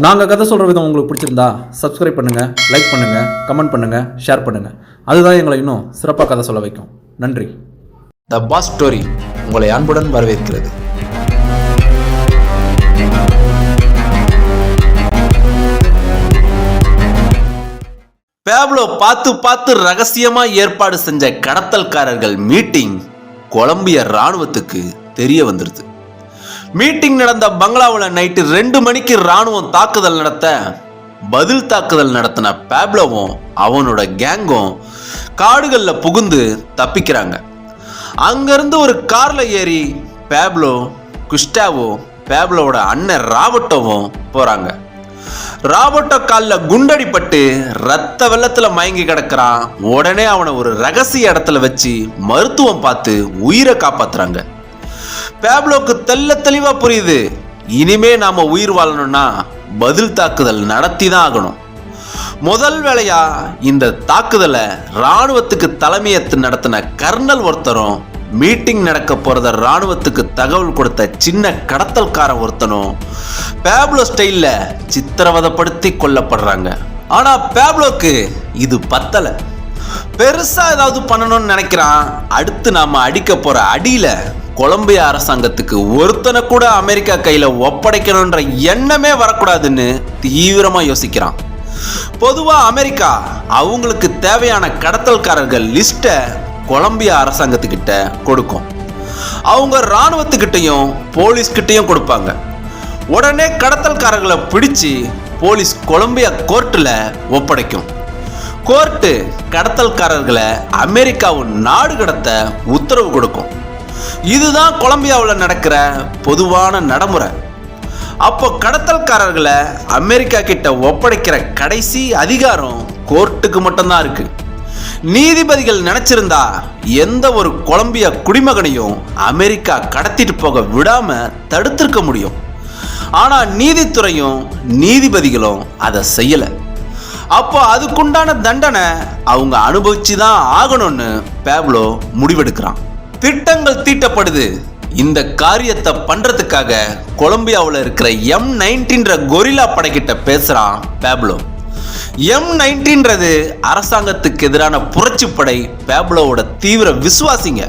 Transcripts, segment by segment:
நாங்கள் கதை சொல்கிற விதம் உங்களுக்கு பிடிச்சிருந்தா சப்ஸ்கிரைப் பண்ணுங்கள், லைக் பண்ணுங்கள், கமெண்ட் பண்ணுங்கள், ஷேர் பண்ணுங்கள். அதுதான் எங்களை இன்னும் சிறப்பாக கதை சொல்ல வைக்கும். நன்றி. த பாஸ் ஸ்டோரி உங்களை அன்புடன் வரவேற்கிறது. பேப்லோ பார்த்து ரகசியமா ஏற்பாடு செஞ்ச கடத்தல்காரர்கள் மீட்டிங் கொலம்பிய ராணுவத்துக்கு தெரிய வந்துருது. மீட்டிங் நடந்த பங்களாவில் நைட்டு 2 மணிக்கு ராணுவம் தாக்குதல் நடத்த பதில் தாக்குதல் நடத்தின பேப்லோவும் அவனோட கேங்கும் காடுகளில் புகுந்து தப்பிக்கிறாங்க. அங்கிருந்து ஒரு கார்ல ஏறி பேப்லோ, குஸ்டாவோ, பேப்லோவோட அண்ணன் ராபர்ட்டோவும் போறாங்க. ராபர்ட்டோ காலில் குண்டடிப்பட்டு ரத்த வெள்ளத்துல மயங்கி கிடக்கிறான். உடனே அவனை ஒரு ரகசிய இடத்துல வச்சு மருத்துவம் பார்த்து உயிரை காப்பாத்துறாங்க. பேப்லோக்கு தெளிவா புரியுது, இனிமே நாம உயிர் வாழணும்னா பதில் தாக்குதல் நடத்தி தான் ஆகணும். முதல் வேளையா இந்த தாக்குதலை ராணுவத்துக்கு தலைமையேற்று நடத்தின கர்னல் ஒருத்தரும், மீட்டிங் நடக்க போறத ராணுவத்துக்கு தகவல் கொடுத்த சின்ன கடத்தல்காரன் ஒருத்தனும் பேப்லோ ஸ்டைல்ல சித்திரவதைப்படுத்தி கொல்லப்படுறாங்க. ஆனா பேப்லோக்கு இது பத்தல. பெருசா ஏதாவது பண்ணணும்னு நினைக்கிறான். அடுத்து நாம அடிக்க போற அடியில கொலம்பியா அரசாங்கத்துக்கு ஒருத்தனை கூட அமெரிக்கா கையில ஒப்படைக்கணும்ன்ற எண்ணமே வரக்கூடாதுன்னு தீவிரமா யோசிக்கிறான். பொதுவா அமெரிக்கா அவங்களுக்கு தேவையான கடத்தல்காரர்கள் லிஸ்ட கொலம்பியா அரசாங்கத்துக்கிட்ட கொடுக்கும். அவங்க இராணுவத்துக்கிட்டையும் போலீஸ்கிட்டையும் கொடுப்பாங்க. உடனே கடத்தல்காரர்களை பிடிச்சு போலீஸ் கொலம்பியா கோர்ட்டில் ஒப்படைக்கும். கோர்ட்டு கடத்தல்காரர்களை அமெரிக்காவின் நாடு கடத்த உத்தரவு கொடுக்கும். இதுதான் கொலம்பியாவில் நடக்கிற பொதுவான நடைமுறை. அப்போ கடத்தல்காரர்களை அமெரிக்கா கிட்ட ஒப்படைக்கிற கடைசி அதிகாரம் கோர்ட்டுக்கு மட்டும்தான் இருக்கு. நீதிபதிகள் நினைச்சிருந்தா எந்த ஒரு கொலம்பியா குடிமகனையும் அமெரிக்கா கடத்திட்டு போக விடாம தடுத்திருக்க முடியும். ஆனா நீதித்துறையும் நீதிபதிகளும் அதை செய்யல. அப்போ அதுக்குண்டான தண்டனை அவங்க அனுபவிச்சுதான் ஆகணும்னு பேப்லோ முடிவெடுக்கிறான். திட்டங்கள் தீட்டப்படுது. இந்த காரியத்தை பண்றதுக்காக கொலம்பியாவில் இருக்கிற M19 கொரில்லா படைக்கிட்ட பேசுறான் பேப்லோ. M19 அரசாங்கத்துக்கு எதிரான புரட்சி படை. பேப்லோவோட தீவிர விசுவாசிங்க.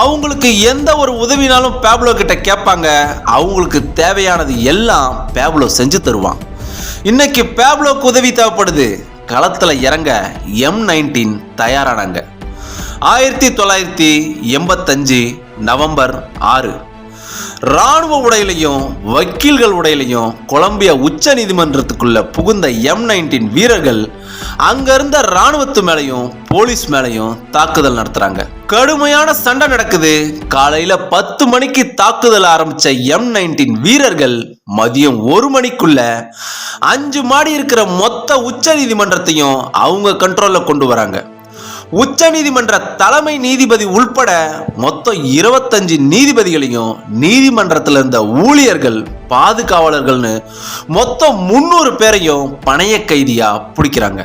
அவங்களுக்கு எந்த ஒரு உதவினாலும் பேப்லோ கிட்ட கேட்பாங்க. அவங்களுக்கு தேவையானது எல்லாம் பேப்லோ செஞ்சு தருவான். இன்னைக்கு பேப்லோக்கு உதவி தேவைப்படுது. களத்துல இறங்க M19 தயாரானாங்க. 1985 நவம்பர் 6 ராணுவ உடையிலையும் வக்கீல்கள் உடையிலையும் கொலம்பியா உச்ச நீதிமன்றத்துக்குள்ள புகுந்த M19 வீரர்கள் அங்க இருந்த ராணுவத்து மேலையும் போலீஸ் மேலையும் தாக்குதல் நடத்துறாங்க. கடுமையான சண்டை நடக்குது. காலையில 10 மணிக்கு தாக்குதல் ஆரம்பிச்ச M19 வீரர்கள் மதியம் 1 மணிக்குள்ள 5 மாடி இருக்கிற மொத்த உச்ச நீதிமன்றத்தையும் அவங்க கண்ட்ரோல்ல கொண்டு வராங்க. உச்ச நீதிமன்ற தலைமை நீதிபதி உள்பட மொத்தம் 25 நீதிபதிகளையும் நீதிமன்றத்தில் இருந்த ஊழியர்கள், பாதுகாவலர்கள்னு மொத்தம் 300 பேரையும் பணைய கைதியா பிடிக்கிறாங்க.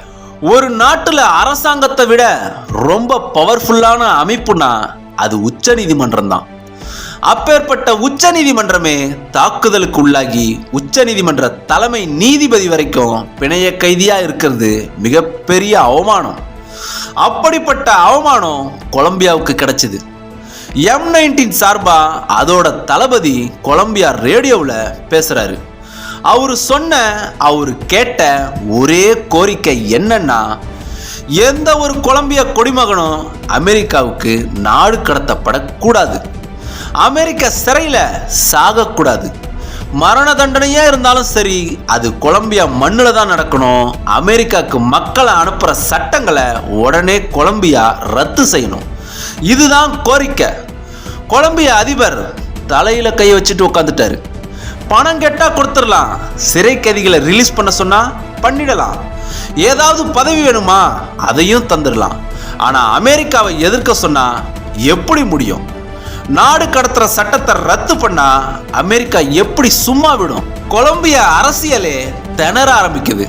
ஒரு நாட்டுல அரசாங்கத்தை விட ரொம்ப பவர்ஃபுல்லான அமைப்புனா அது உச்ச நீதிமன்றம் தான். அப்பேற்பட்ட உச்ச நீதிமன்றமே தாக்குதலுக்கு உள்ளாகி உச்ச நீதிமன்ற தலைமை நீதிபதி வரைக்கும் பிணைய கைதியா இருக்கிறது மிகப்பெரிய அவமானம். அப்படிப்பட்ட அவமானம் கொலம்பியாவுக்கு கிடைச்சது. M19 சார்பா அதோட தளபதி கொலம்பியா ரேடியோவில் பேசுறாரு. அவரு கேட்ட ஒரே கோரிக்கை என்னன்னா, எந்த ஒரு கொலம்பியா குடிமகனும் அமெரிக்காவுக்கு நாடு கடத்தப்படக்கூடாது. அமெரிக்க சிறையில சாகக்கூடாது. மரண தண்டனையா இருந்தாலும் சரி, அது கொலம்பியா மண்ணில் தான் நடக்கணும். அமெரிக்காவுக்கு மக்களை அனுப்புற சட்டங்களை உடனே கொலம்பியா ரத்து செய்யணும். இதுதான் கோரிக்கை. கொலம்பியா அதிபர் தலையில கை வச்சுட்டு உட்காந்துட்டாரு. பணம் கேட்டா கொடுத்துடலாம். சிறை கைதிகளை ரிலீஸ் பண்ண சொன்னா பண்ணிடலாம். ஏதாவது பதவி வேணுமா அதையும் தந்துடலாம். ஆனா அமெரிக்காவை எதிர்க்க சொன்னா எப்படி முடியும்? நாடு கடத்துற சட்டத்தை ரத்து பண்ணா அமெரிக்கா எப்படி சும்மா விடும்? கொலம்பியா அரசியலே திணற ஆரம்பிக்குது.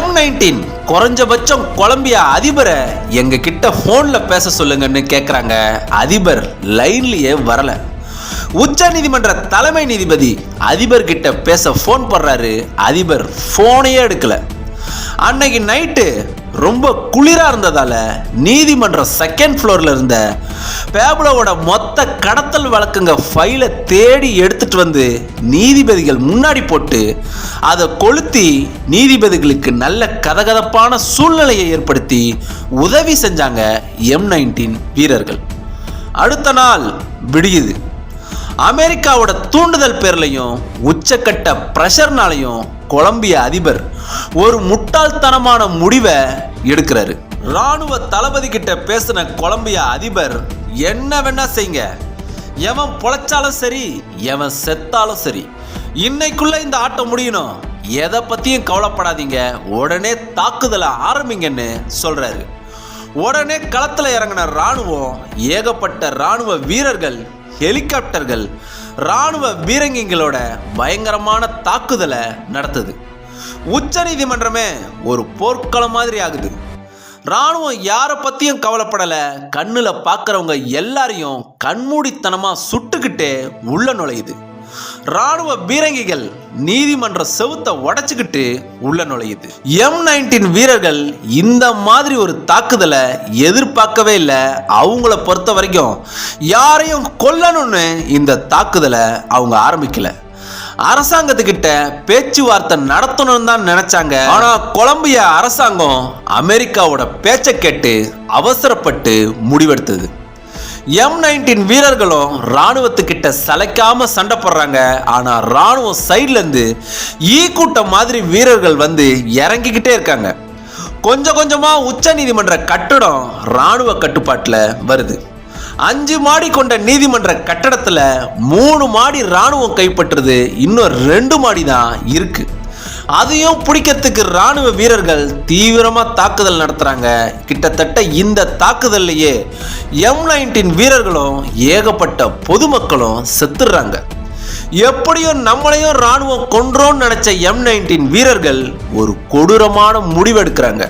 M19 குறைஞ்சபட்சம் கொலம்பியா அதிபரை எங்க கிட்ட போன்ல பேச சொல்லுங்கன்னு கேக்குறாங்க. அதிபர் லைன்லயே வரல. உச்ச நீதிமன்ற தலைமை நீதிபதி அதிபர் கிட்ட பேச போன் பண்றாரு. அதிபர் போனையே எடுக்கல. அன்னைக்கு நைட்டு ரொம்ப குளிரா இருந்ததால நீதிமன்ற செகண்ட் ஃப்ளோர்ல இருந்த பேப்லோவோட மொத்த கடத்தல் வழக்குங்க ஃபைலை தேடி எடுத்துட்டு வந்து நீதிபதிகள் முன்னாடி போட்டு அதை கொளுத்தி நீதிபதிகளுக்கு நல்ல கதகதப்பான சூழ்நிலையை ஏற்படுத்தி உதவி செஞ்சாங்க M19 வீரர்கள். அடுத்த நாள் விடியுது. அமெரிக்காவோட தூண்டுதல் பேர்லையும் உச்சக்கட்ட பிரஷர்னாலையும் கொலம்பியா அதிபர் ஒரு முட்டாள்தனமான முடிவை எடுக்கிறாரு. ராணுவ தளபதி கிட்ட பேசின கொலம்பியா அதிபர், என்ன வேணா செய்யுங்க, எவன் பொழைச்சாலும் சரி எவன் செத்தாலும் சரி, இன்னைக்குள்ள இந்த ஆட்டம் முடியணும், எதை பத்தியும் கவலைப்படாதீங்க, உடனே தாக்குதலை ஆரம்பிங்கன்னு சொல்றாரு. உடனே களத்துல இறங்கின ராணுவம் ஏகப்பட்ட ராணுவ வீரர்கள், ஹெலிகாப்டர்கள், ராணுவ பீரங்கிகளோட பயங்கரமான தாக்குதலை நடத்துது. உச்ச நீதிமன்றமே ஒரு போர்க்களம் மாதிரி ஆகுது. ராணுவம் யாரை பத்தியும் கவலைப்படல. கண்ணுல பார்க்கறவங்க எல்லாரையும் கண்மூடித்தனமா சுட்டுக்கிட்டே உள்ள நுழையுது. ராணுவ பீரங்கிகள் நீதிமன்ற செவுத்தை உடைச்சுக்கிட்டு உள்ள நுழையுது. M19 வீரர்கள் இந்த மாதிரி ஒரு தாக்குதலை எதிர்பார்க்கவே இல்லை. அவங்கள பொறுத்த வரைக்கும் யாரையும் கொல்லணும்னு இந்த தாக்குதலை அவங்க ஆரம்பிக்கல. அரசாங்கத்துக்கிட்ட பேச்சுவார்த்தை நடத்தணும்னு தான் நினைச்சாங்க. ஆனா கொலம்பியா அரசாங்கம் அமெரிக்காவோட பேச்சை கேட்டு அவசரப்பட்டு முடிவெடுத்தது. M19 வீரர்களும் ராணுவத்துக்கிட்ட சளைக்காம சண்டை போடுறாங்க. ஆனா ராணுவம் சைட்ல இருந்து கூட்டம் மாதிரி வீரர்கள் வந்து இறங்கிக்கிட்டே இருக்காங்க. கொஞ்சம் கொஞ்சமா உச்ச நீதிமன்ற கட்டடம் ராணுவ கட்டுப்பாட்டுல வருது. 5 மாடி கொண்ட நீதிமன்ற கட்டடத்துல 3 மாடி ராணுவம் கைப்பற்றுது. இன்னும் 2 மாடி தான் இருக்கு. அதையும் பிடிக்கிறதுக்கு ராணுவ வீரர்கள் தீவிரமா தாக்குதல் நடத்துறாங்க. கிட்டத்தட்ட இந்த தாக்குதல்லையே M19 வீரர்களும் ஏகப்பட்ட பொதுமக்களும் செத்துடுறாங்க. எப்படியும் நம்மளையும் ராணுவம் கொன்றோன்னு நினைச்ச M19 வீரர்கள் ஒரு கொடூரமான முடிவெடுக்கிறாங்க.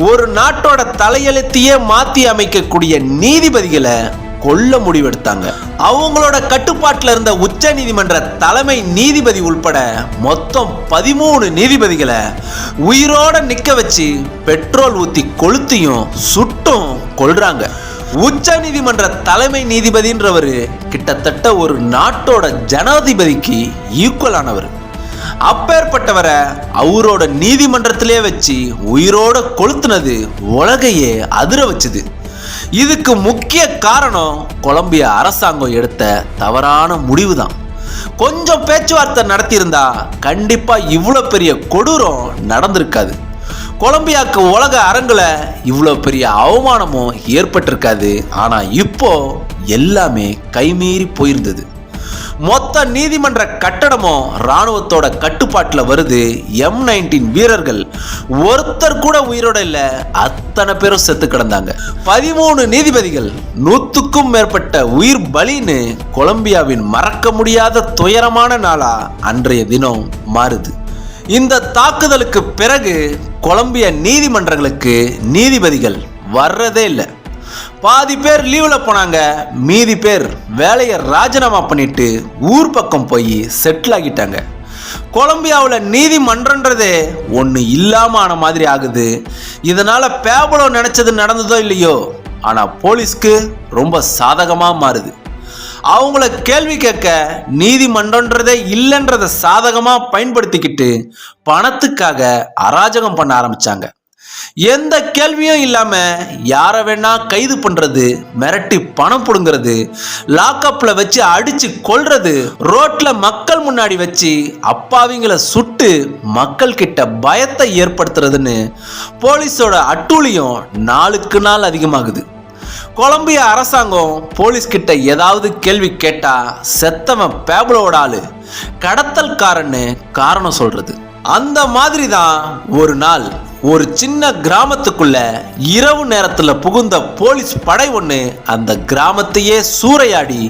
ஒரு நாட்டோட தலையெழுத்தையே மாத்தி அமைக்கக்கூடிய நீதிபதிகளை கொல்ல முடிவெடுத்தாங்க. அவங்களோட கட்டுப்பாட்டில் இருந்த உச்ச நீதிமன்ற தலைமை நீதிபதி உள்பட மொத்தம் 13 நீதிபதிகளை உயிரோட நிக்க வச்சு பெட்ரோல் ஊத்தி கொளுத்தியும் சுட்டும் கொல்றாங்க. உச்ச நீதிமன்ற தலைமை நீதிபதின்றவர் கிட்டத்தட்ட ஒரு நாட்டோட ஜனாதிபதிக்கு ஈக்குவலானவர். அப்பேற்பட்டவரை அவரோட நீதிமன்றத்திலே வச்சு உயிரோட கொளுத்துனது உலகையே அதிர வச்சுது. இதுக்கு முக்கிய காரணம் கொலம்பியா அரசாங்கம் எடுத்த தவறான முடிவு தான். கொஞ்சம் பேச்சுவார்த்தை நடத்தியிருந்தா கண்டிப்பா இவ்வளவு பெரிய கொடூரம் நடந்திருக்காது. கொலம்பியாவுக்கு உலக அரங்குல இவ்வளவு பெரிய அவமானமும் ஏற்பட்டிருக்காது. ஆனா இப்போ எல்லாமே கைமீறி போயிருந்தது. மொத்த நீதிமன்ற கட்டடமும் ராணுவத்தோட கட்டுப்பாட்டில் வருது. M19 வீரர்கள் ஒருத்தர் கூட உயிரோட இல்ல, அத்தனை பேரும் செத்து கிடந்தாங்க. 13 நீதிபதிகள், 100க்கும் மேற்பட்ட உயிர் பலின்னு கொலம்பியாவின் மறக்க முடியாத துயரமான நாளா அன்றைய தினம் மாறுது. இந்த தாக்குதலுக்கு பிறகு கொலம்பியா நீதிமன்றங்களுக்கு நீதிபதிகள் வர்றதே இல்லை. பாதி பேர் லீவ்ல போனாங்க. மீதி பேர் வேலையை ராஜினாமா பண்ணிட்டு ஊர் பக்கம் போய் செட்டில் ஆகிட்டாங்க. கொலம்பியாவில் நீதிமன்றன்றதே ஒன்று இல்லாம ஆன மாதிரி ஆகுது. இதனால பேப்லோ நினைச்சது நடந்ததோ இல்லையோ, ஆனா போலீஸ்க்கு ரொம்ப சாதகமா மாறுது. அவங்கள கேள்வி கேட்க நீதிமன்றன்றதே இல்லைன்றதை சாதகமா பயன்படுத்திக்கிட்டு பணத்துக்காக அராஜகம் பண்ண ஆரம்பிச்சாங்க. எந்த கேள்வியும் இல்லாம யாரை வேணா கைது பண்றது, மிரட்டி பணம் புடுங்கிறது, லாக்அப்ல வச்சு அடிச்சு கொல்றது, ரோட்ல மக்கள் முன்னாடி வச்சு அப்பாவிங்களை சுட்டு மக்கள் கிட்ட பயத்தை ஏற்படுத்துறதுன்னு போலீஸோட அட்டூழியம் நாளுக்கு நாள் அதிகமாகுது. கொலம்பியா அரசாங்கம் போலீஸ் கிட்ட ஏதாவது கேள்வி கேட்டா செத்தவன் பேப்லோட ஆளு, கடத்தல்காரன்னு காரணம் சொல்றது. அந்த மாதிரி தான் ஒரு நாள் ஒரு சின்ன கிராமத்துக்குள்ள இரவு நேரத்துல புகுந்த போலீஸ் படை ஒன்று அந்த கிராமத்தையே சூறையாடி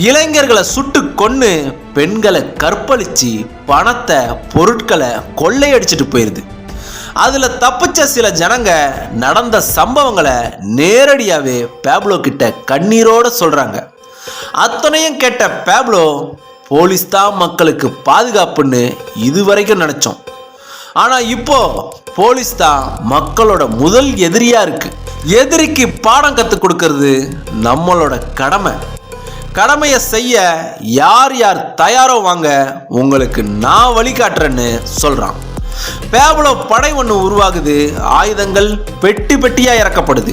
இளைஞர்களை சுட்டு கொன்னு பெண்களை கற்பழிச்சு பணத்தை பொருட்களை கொள்ளையடிச்சிட்டு போயிருது. அதுல தப்பிச்ச சில ஜனங்க நடந்த சம்பவங்களை நேரடியாவே பேப்லோ கிட்ட கண்ணீரோட சொல்றாங்க. அத்தனையும் கேட்ட பேப்லோ, போலீஸ் தான் மக்களுக்கு பாதுகாப்புன்னு இதுவரைக்கும் நினைச்சோம், ஆனா இப்போ போலீஸ் தான் மக்களோட முதல் எதிரியா இருக்கு. எதிரிக்கு பாடம் கற்றுக் கொடுக்கறது நம்மளோட கடமை. கடமையை செய்ய யார் யார் தயாரோ வாங்க, உங்களுக்கு நான் வழிகாட்டுறேன்னு சொல்றான். பேப்லோ படை ஒன்று உருவாகுது. ஆயுதங்கள் பெட்டி பெட்டியா இறக்கப்படுது.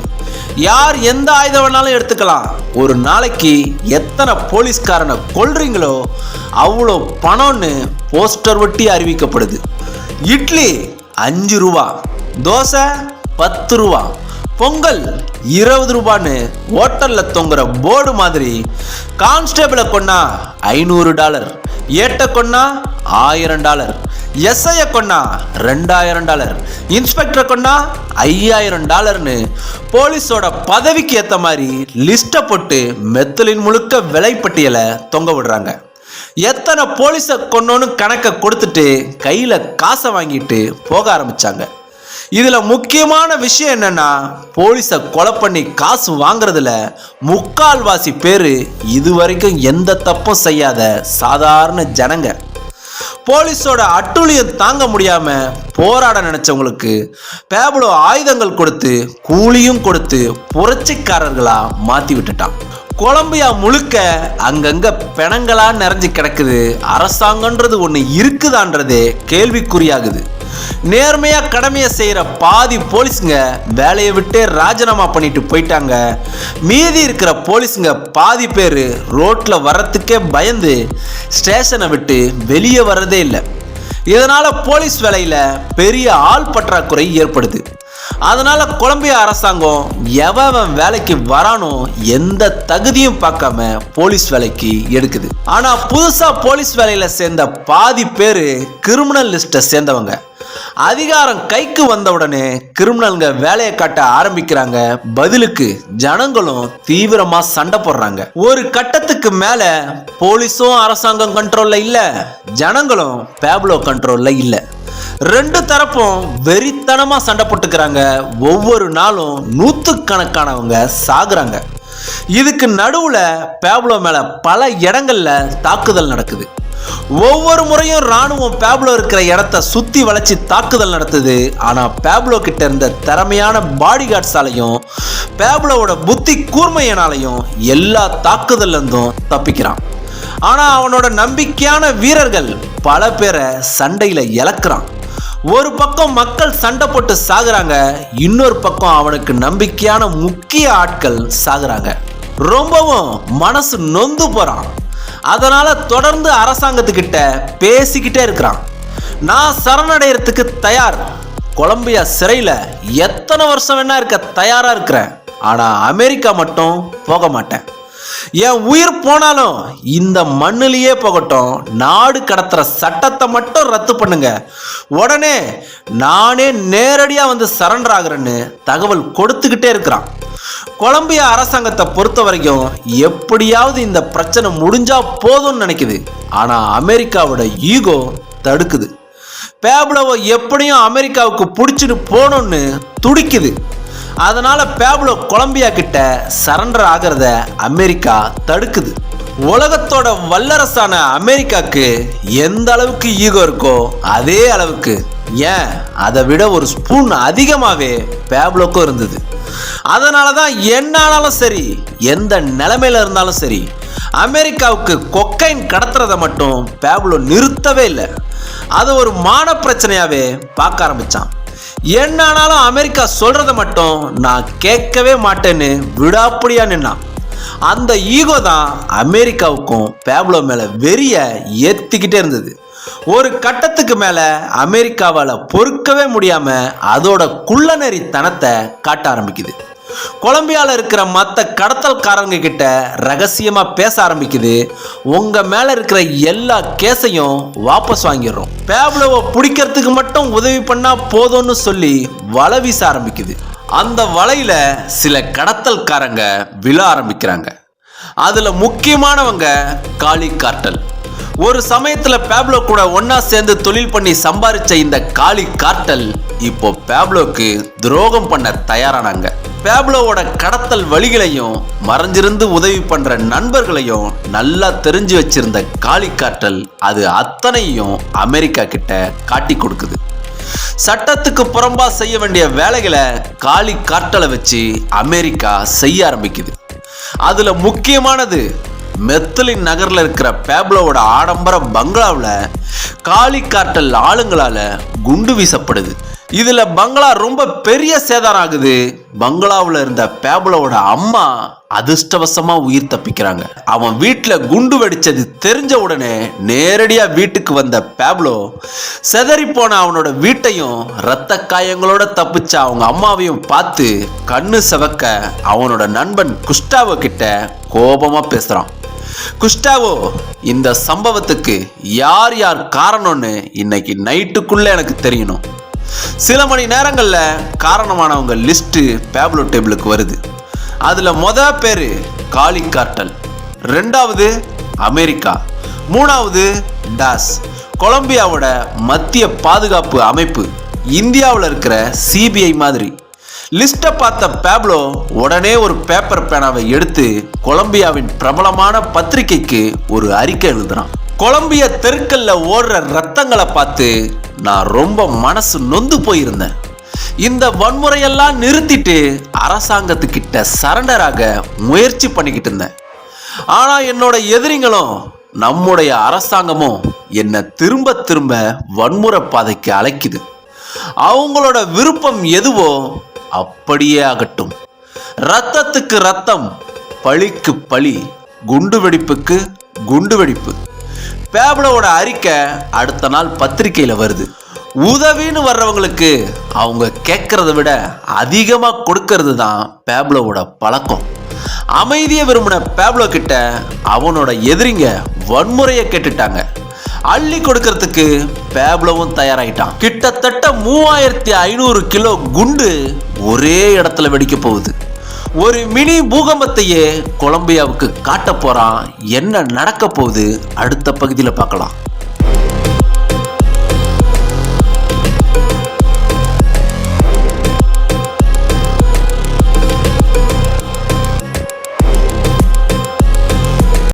யார் எந்த ஆயுதம் வேணாலும் எடுத்துக்கலாம். ஒரு நாளைக்கு எத்தனை போலீஸ்காரனை கொல்றீங்களோ அவ்வளோ பணம்னு போஸ்டர் ஒட்டி அறிவிக்கப்படுது. இட்லி 5 ரூபா, தோசை 10 ரூபா, பொங்கல் 20 ரூபான்னு ஹோட்டல்ல தொங்குற போர்டு மாதிரி கான்ஸ்டேபிளை கொன்னா $500, ஏட்ட கொன்னா $1000, எஸ்ஐயை கொன்னா $2000, இன்ஸ்பெக்டரை கொன்னா $5000ன்னு போலீஸோட பதவிக்கு ஏற்ற மாதிரி லிஸ்ட்டை போட்டு மெத்தலின் முழுக்க விலைப்பட்டியலை தொங்க விடுறாங்க. எத்தனை போலீஸை கொன்னோன்னு கணக்கை கொடுத்துட்டு கையில் காசை வாங்கிட்டு போக ஆரம்பிச்சாங்க. இதுல முக்கியமான விஷயம் என்னன்னா, போலீஸை கொலை பண்ணி காசு வாங்குறதுல முக்கால்வாசி பேரு இதுவரைக்கும் எந்த தப்பும் செய்யாத சாதாரண ஜனங்க. போலீஸோட அட்டூழியம் தாங்க முடியாம போராட நினைச்சவங்களுக்கு பேப்லோ ஆயுதங்கள் கொடுத்து கூலியும் கொடுத்து புரட்சிக்காரர்களா மாத்தி விட்டுட்டான். கொலம்பியா முழுக்க அங்கங்க பிணங்களா நிறைஞ்சு கிடக்குது. அரசாங்கன்றது ஒன்று இருக்குதான்றதே கேள்விக்குறியாகுது. நேர்மையா கடமையை செய்யற பாதி போலீஸுங்க வேலையை விட்டு ராஜினாமா பண்ணிட்டு போயிட்டாங்க. மீதி இருக்கிற போலீஸுங்க பாதி பேர் ரோட்ல வர்றதுக்கே பயந்து ஸ்டேஷனை விட்டு வெளியே வர்றதே இல்லை. இதனால போலீஸ் வேலையில பெரிய ஆள் பற்றாக்குறை ஏற்படுது. அதனால கொலம்பியா அரசாங்கம் எவன் வேலைக்கு வரானோ எந்த தகுதியும் பார்க்காம போலீஸ் வேலைக்கு எடுக்குது. ஆனா புதுசா போலீஸ் வேலையில சேர்ந்த பாதி பேரு கிரிமினல் லிஸ்ட்டை சேர்ந்தவங்க. அதிகாரம் கைக்கு வந்த உடனே கிரிமினல்ங்க வேலையை காட்ட ஆரம்பிக்கிறாங்க. பதிலுக்கு ஜனங்களும் தீவிரமா சண்டை போடுறாங்க. ஒரு கட்டத்துக்கு மேல போலீஸும் அரசாங்கம் கண்ட்ரோல்ல இல்ல, ஜனங்களும் பேப்லோ கண்ட்ரோல்ல இல்ல. ரெண்டு தரப்பும் வெறித்தனமா சண்டை போட்டுக்கிறாங்க. ஒவ்வொரு நாளும் நூற்றுக்கணக்கானவங்க சாகுறாங்க. இதுக்கு நடுவுல பேப்லோ மேல பல இடங்கள்ல தாக்குதல் நடக்குது. ஒவ்வொரு முறையும் ராணுவம் பேப்லோ இருக்கிற இடத்த சுத்தி வளைச்சு தாக்குதல் நடத்துது. ஆனா பேப்லோ கிட்ட இருந்த திறமையான பாடி கார்ட்ஸாலையும் பேப்லோவோட புத்தி கூர்மையினாலையும் எல்லா தாக்குதல்ல இருந்தும் தப்பிக்கிறான். ஆனா அவனோட நம்பிக்கையான வீரர்கள் பல பேரை சண்டையில இழக்கிறான். ஒரு பக்கம் மக்கள் சண்டை போட்டு சாகுறாங்க, இன்னொரு பக்கம் அவனுக்கு நம்பிக்கையான முக்கிய ஆட்கள் சாகுறாங்க. ரொம்பவும் மனசு நொந்து போறான். அதனால தொடர்ந்து அரசாங்கத்துக்கிட்ட பேசிக்கிட்டே இருக்கிறான். நான் சரணடைகிறதுக்கு தயார். கொலம்பியா சிறையில எத்தனை வருஷம் வேணா இருக்க தயாரா இருக்கிறேன். ஆனா அமெரிக்கா மட்டும் போக மாட்டேன். என் உயிர் போனாலும் இந்த மண்ணிலேயே போகட்டும். நாடு கடத்துற சட்டத்தை மட்டும் ரத்து பண்ணுங்க. உடனே நானே நேரடியா வந்து சரண்டர் ஆகுறேன்னு தகவல் கொடுத்துக்கிட்டே இருக்கிறான். கொலம்பியா அரசாங்கத்தை பொறுத்த வரைக்கும் எப்படியாவது இந்த பிரச்சனை முடிஞ்சா போதும்னு நினைக்குது. ஆனா அமெரிக்காவோட ஈகோ தடுக்குது. பேப்லோவை எப்படியும் அமெரிக்காவுக்கு பிடிச்சிட்டு போகணும்னு துடிக்குது. அதனால பேப்லோ கொலம்பியா கிட்ட சரண்டர் ஆகிறத அமெரிக்கா தடுக்குது. உலகத்தோட வல்லரசான அமெரிக்காக்கு எந்த அளவுக்கு ஈகோ இருக்கோ அதே அளவுக்கு, ஏன் அதை விட ஒரு ஸ்பூன் அதிகமாகவே பேப்லோக்கும் இருந்தது. அதனால தான் என்ன ஆனாலும் சரி, எந்த நிலைமையில இருந்தாலும் சரி, அமெரிக்காவுக்கு கொக்கைன் கடத்துறதை மட்டும் பேப்லோ நிறுத்தவே இல்லை. அது ஒரு மான பிரச்சனையாவே பார்க்க ஆரம்பிச்சான். என்ன ஆனாலும் அமெரிக்கா சொல்றதை மட்டும் நான் கேட்கவே மாட்டேன்னு விடாப்படியா நின்னான். அந்த ஈகோ தான் அமெரிக்காவுக்கும் பேப்லோ மேல வெறிய ஏத்திக்கிட்டே இருந்தது. ஒரு கட்டத்துக்கு மேல அமெரிக்காவால் பொறுக்கவே முடியாம அதோட குள்ளநெறி தனத்தை காட்ட ஆரம்பிக்குது. கொலம்பியால இருக்கிற மற்ற கடத்தல்காரங்க கிட்ட ரகசியமா பேச ஆரம்பிக்குது. உங்க மேல இருக்கிற எல்லா கேஸையும் வாபஸ் வாங்கிடுறோம், பேப்லோவை பிடிக்கிறதுக்கு மட்டும் உதவி பண்ணா போதும்னு சொல்லி வலை வீச ஆரம்பிக்குது. அந்த வலையில சில கடத்தல்காரங்க விழ ஆரம்பிக்கிறாங்க. அதுல முக்கியமானவங்க காளி கார்ட்டல். ஒரு சமயத்துல பேப்லோ கூட ஒன்னா சேர்ந்து தொழில் பண்ணி சம்பாதிச்ச இந்த காளி கார்ட்டல் இப்போ பேப்லோக்கு துரோகம் பண்ண தயாரானாங்க. பேப்லோவோட கடத்தல் வழிகளையும் மறைஞ்சிருந்து உதவி பண்ற நண்பர்களையும் நல்லா தெரிஞ்சு வச்சிருந்த காளி கார்ட்டல் அது அத்தனையும் அமெரிக்கா கிட்ட காட்டி கொடுக்குது. சட்டத்துக்கு புறம்பா செய்ய வேண்டிய வேலைகளை காளி கார்ட்டலை வச்சு அமெரிக்கா செய்ய ஆரம்பிக்குது. அதுல முக்கியமானது மெத்தலின் நகர்ல இருக்கிற பேப்லோவோட ஆடம்பர பங்களாவில் காளி கார்ட்டல் ஆளுங்களால குண்டு வீசப்படுது. இதுல பங்களா ரொம்ப பெரிய சேதாரம் ஆகுது. பங்களாவில் இருந்த பேப்லோவோட அம்மா அதிர்ஷ்டவசமா உயிர் தப்பிக்கிறாங்க. அவன் வீட்டுல குண்டு வெடிச்சது தெரிஞ்ச உடனே நேரடியா வீட்டுக்கு வந்த பேப்லோ செதறி போன அவனோட வீட்டையும் இரத்த காயங்களோட தப்பிச்ச அவங்க அம்மாவையும் பார்த்து கண்ணு செவக்க அவனோட நண்பன் குஸ்டாவோ கிட்ட கோபமா பேசுறான். குஸ்டாவோ, இந்த சம்பவத்துக்கு யார் யார் காரணம்னு இன்னைக்கு நைட்டுக்குள்ள எனக்கு தெரியணும். சில மணி நேரங்கள்ல காரணமானவங்க லிஸ்ட் பேப்லோ டேபிளுக்கு வருது. அதுல பேரு காளி கார்ட்டல், ரெண்டாவது அமெரிக்கா, மூணாவது டாஸ் கொலம்பியாவோட மத்திய பாதுகாப்பு அமைப்பு, இந்தியாவில் இருக்கிற சிபிஐ மாதிரி. லிஸ்ட்டை பார்த்த பேப்லோ உடனே ஒரு பேப்பர் பேனாவை எடுத்து கொலம்பியாவின் பிரபலமான பத்திரிகைக்கு ஒரு அறிக்கை எழுதுறான். கொலம்பிய தெருக்கல்ல ஓடுற ரத்தங்களை பார்த்து நான் ரொம்ப மனசு நொந்து போயிருந்தேன். இந்த வன்முறையெல்லாம் நிறுத்திட்டு அரசாங்கத்துக்கிட்ட சரண்டராக முயற்சி பண்ணிக்கிட்டு இருந்தேன். ஆனா என்னோட எதிரிகளும் நம்முடைய அரசாங்கமும் என்னை திரும்ப திரும்ப வன்முறை பாதைக்கு அழைக்குது. அவங்களோட விருப்பம் எதுவோ அப்படியே ஆகட்டும். ரத்தத்துக்கு ரத்தம், பழிக்கு பழி, குண்டு வெடிப்புக்கு குண்டு வெடிப்பு. பேப்லோவோட அறிக்கை அடுத்த நாள் பத்திரிகையில் வருது. உதவின்னு வர்றவங்களுக்கு அவங்க கேட்கறத விட அதிகமாக கொடுக்கறது தான் பேப்லோவோட பழக்கம். அமைதியை விரும்பின பேப்லோ கிட்ட அவனோட எதிரிங்க வன்முறையை கேட்டுட்டாங்க. அள்ளி கொடுக்கறதுக்கு பேப்லோவும் தயாராயிட்டான். கிட்டத்தட்ட 3500 கிலோ குண்டு ஒரே இடத்துல வெடிக்க போகுது. ஒரு மினி பூகம்பத்தையே கொலம்பியாவுக்கு காட்ட போறான். என்ன நடக்க போகுது அடுத்த பகுதியில் பார்க்கலாம்.